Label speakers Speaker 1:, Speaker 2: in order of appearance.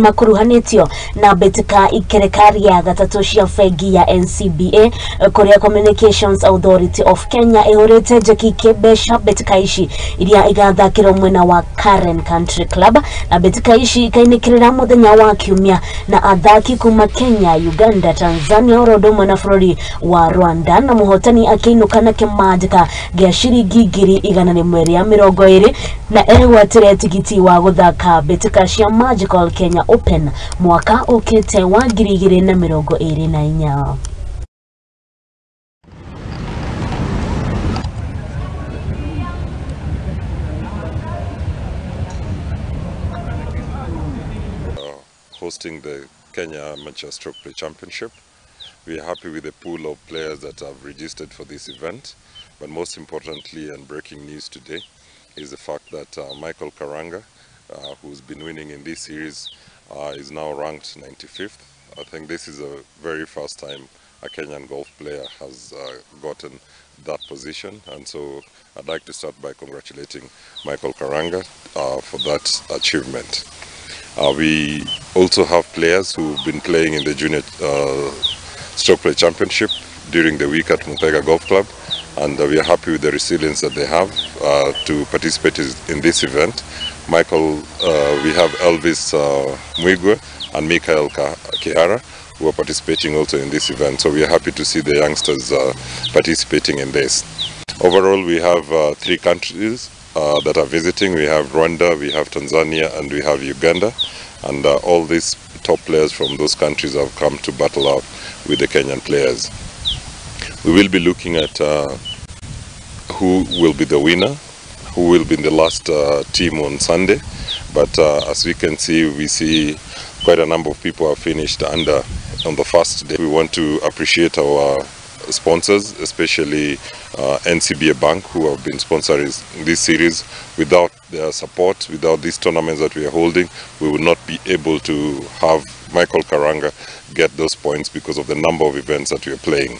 Speaker 1: makuruhanitio na Mbitika ikerikari ya gatatu cia fegi ya Ncba Korea Communications Authority of Kenya ihorete jeki kebesha Mbitika ici iria igathakira mwena wa Karen Country Club na Mbitika ici ikainikirira muthenya wa kiumia na athaki kuma Kenya, Uganda, Tanzania orodo na bũrũri wa Rwanda na muhotani akiinukana kimanjika gĩa ciringi ngiri 120 na egwatire tigiti wa guthaka Mbitika cia Magical Kenya Open mwaka ukite wa 2024.
Speaker 2: Hosting the Kenya Amateur Stroke Play Championship. We are happy with the pool of players that have registered for this event, but most importantly and breaking news today is the fact that Michael Karanga, who's been winning in this series, is now ranked 95th. I think this is a very first time a Kenyan golf player has gotten that position, and so I'd like to start by congratulating Michael Karanga for that achievement. We also have players who've been playing in the Junior Stroke Play Championship during the week at Ncba Golf Club, and we are happy with the resilience that they have to participate in this event. Michael, we have Elvis Mwigwe and Mikael Kihara who are participating also in this event, so we are happy to see the youngsters participating in this. Overall, we have 3 countries that are visiting. We have Rwanda, we have Tanzania, and we have Uganda, and all these top players from those countries have come to battle out with the Kenyan players. We will be looking at who will be the winner, who will be in the last team on Sunday, but as we can see, we see quite a number of people have finished under on the first day. We want to appreciate our sponsors, especially Ncba Bank, who have been sponsoring this series. Without their support, without these tournaments that we are holding, we would not be able to have Michael Karanga get those points because of the number of events that we are playing.